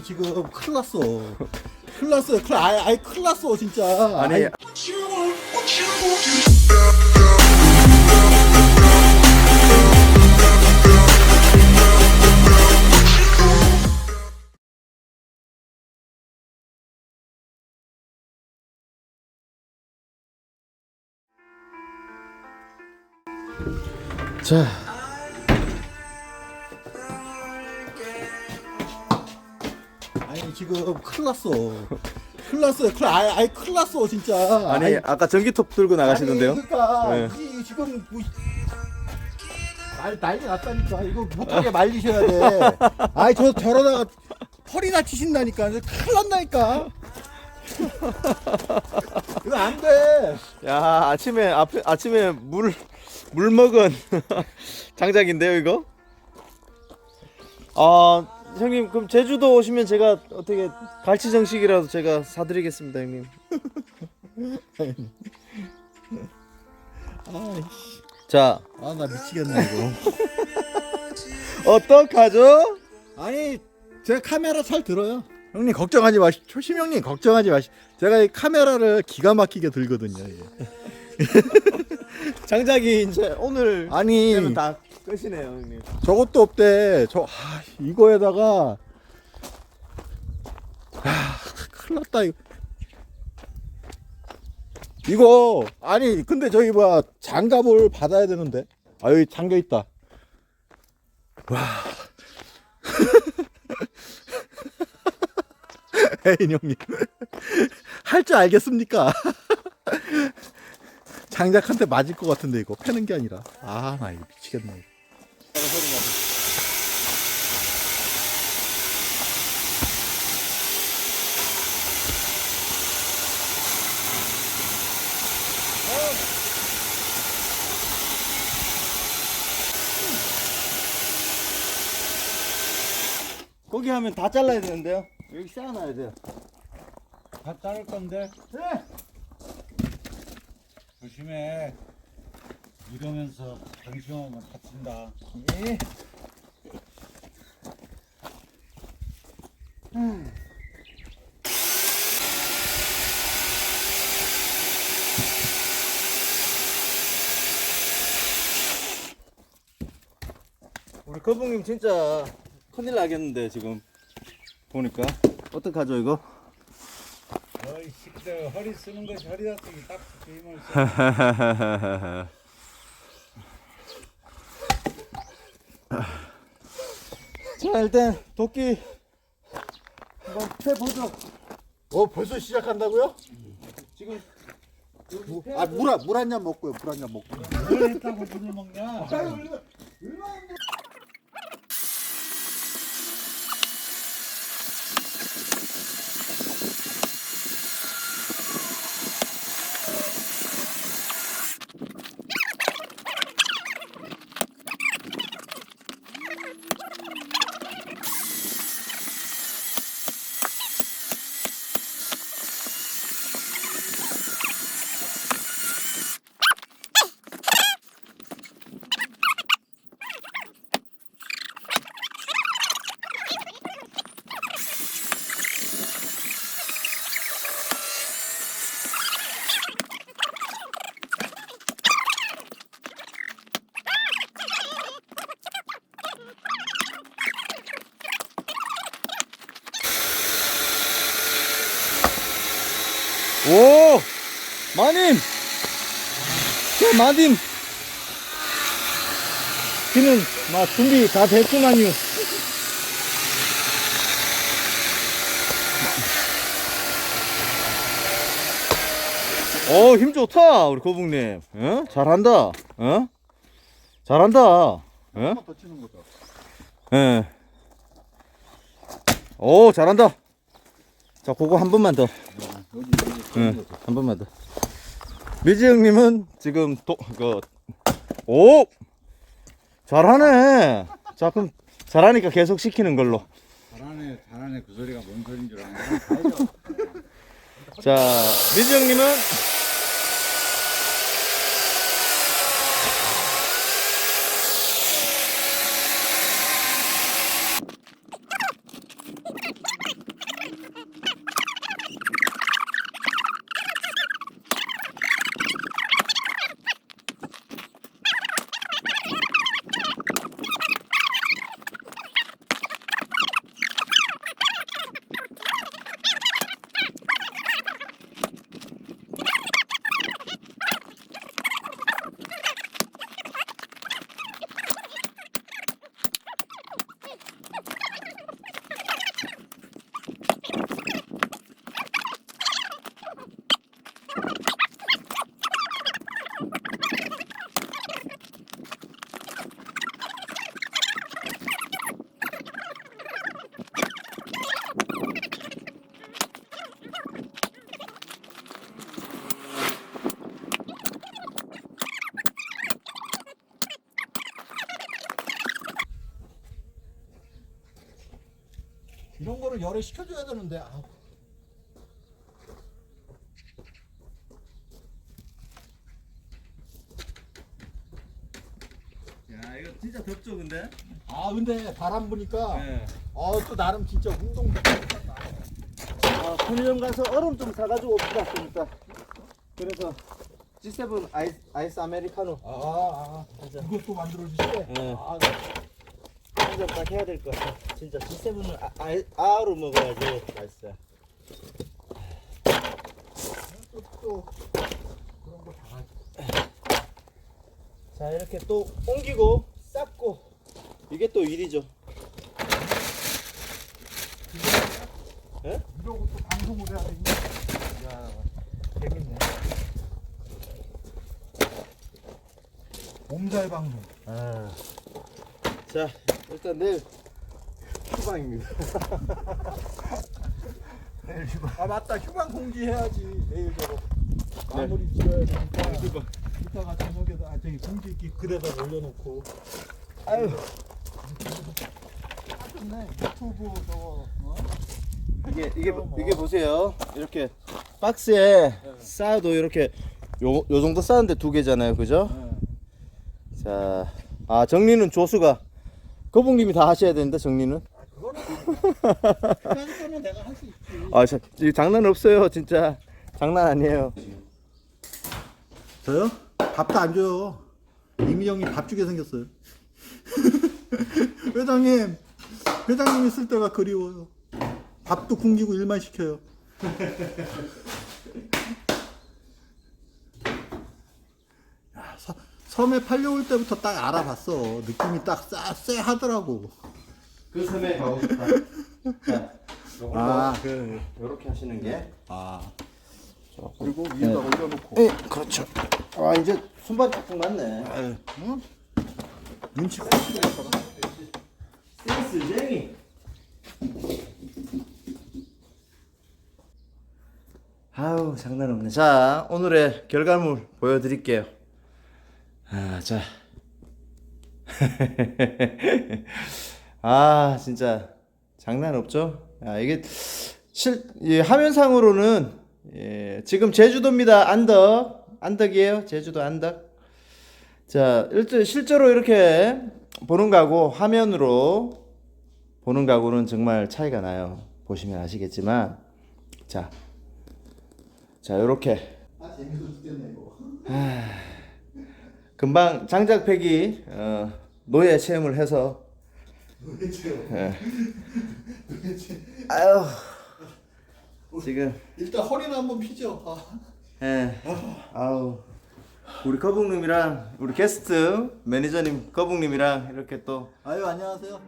아니 지금 큰일 났어. 큰일 났어요. 아예 큰일 났어 진짜. 아니 아이, 자 아니 지금 큰일 났어. 큰일 났어요. 아예 큰일 났어 진짜. 아니 아까 전기톱 들고 나가시던데요? 아니, 그러니까 네. 이 지금 뭐, 난리 났다니까. 이거 못하게 말리셔야 돼. 아이 저러다가 털이나 치신다니까. 큰일 났다니까. 이거 안 돼. 야 아침에 물 먹은 장작인데요 이거? 아 형님 그럼 제주도 오시면 제가 어떻게 갈치 정식이라도 제가 사드리겠습니다 형님. 아이씨. 자 아 나 미치겠네 이거. 어떡하죠? 아니 제가 카메라 잘 들어요. 형님 걱정하지 마시. 초심 형님 걱정하지 마시. 제가 이 카메라를 기가 막히게 들거든요. 예. 장작이 이제 오늘 아니 되면 다 끝이네요 형님. 저것도 없대. 이거에다가 큰일 났다 이거. 이거 아니 근데 저기 뭐야 장갑을 받아야 되는데. 아 여기 잠겨 있다. 와. 에이 형님 할 줄 알겠습니까? 장작한테 맞을 것 같은데 이거 패는 게 아니라. 아 나 이거 미치겠네. 거기 하면 다 잘라야 되는데요. 여기 쌓아놔야 돼요. 다 자를 건데 네. 조심해. 이러면서 방심하면 다친다. 예. 우리 거북님 진짜 큰일 나겠는데 지금 보니까 어떡하죠 이거? 어이 시끄러. 허리 쓰는 것이 허리 다치기 딱 그 힘을 써. 자 일단 도끼 한번 해보죠. 벌써 시작한다고요? 지금 물 한 잔 먹고요. 물 한 잔 먹고. 뭘 했다고 물을 먹냐? 오 마님 자 마님 귀는 막 준비 다 됐구만요. 힘 좋다 우리 거북님. 어? 잘한다. 어? 잘한다. 어? 더 치는 거죠. 예. 오 잘한다. 자 그거 한 번만 더. 응, 한 번만 더. 미지 형님은 지금 오! 잘하네. 자, 그럼 잘하니까 계속 시키는 걸로. 잘하네 그 소리가 뭔 소리인 줄 아네. 자, 미지 형님은 이거를 열에 식혀줘야 되는데. 아. 야 이거 진짜 덥죠 근데? 아 근데 바람 부니까 네. 또 나름 진짜 운동. 아, 편의점 가서 얼음 좀 사가지고 옵시다 좀 이따. 그래서 G7 아이스 아메리카노 이것도 만들어 주시게. 네. 아, 한잔 딱 해야 될 것 같아. 진짜 G7은 아로 먹어야지 맛있어. 또 그런 거 다. 자 이렇게 또 옮기고 쌓고 이게 또 일이죠. 이러고 또 방송을 해야 되니? 야, 재밌네. 몸살 방송. 자 일단 내일 휴방입니다. 내일 휴방. 아 맞다, 휴방 공지해야지. 내일 저거 마무리 지어야 되니까. 이따가 저녁에도 저기 공지 글에다 올려놓고. 아유 좋네. 유튜브 저거. 이게 보세요. 이렇게 박스에 쌓아도 이렇게 요 정도 쌓는데 2개잖아요, 그죠? 자, 정리는 조수가 거북님이 다 하셔야 되는데 정리는. 그거는 거는 내가 할 수 있지. 이거 장난 없어요, 진짜 장난 아니에요. 저요? 밥도 안 줘요. 이민영님 밥 주게 생겼어요. 회장님 있을 때가 그리워요. 밥도 굶기고 일만 시켜요. 야, 섬에 팔려올 때부터 딱 알아봤어. 느낌이 딱 쎄하더라고. 그 섬에 가고 싶다. 자, 요렇게 하시는 게. 그리고 위에다 올려놓고. 네, 그렇죠. 이제 손발 짝짝 맞네. 응? 눈치가 센스쟁이. 아우 장난 없네. 자 오늘의 결과물 보여드릴게요. 자. 진짜 장난 없죠. 이게 화면상으로는 지금 제주도입니다. 안덕이에요. 제주도 안덕. 자 실제로 이렇게 보는 거하고 화면으로 보는 거하고는 정말 차이가 나요. 보시면 아시겠지만 자 요렇게 재밌어 죽겠네 이거. 금방 장작패기 노예 체험을 해서 아유 지금 일단 허리는 한번 피죠. 아우 우리 거북님이랑 우리 게스트 매니저님 거북님이랑 이렇게 또 아유 안녕하세요.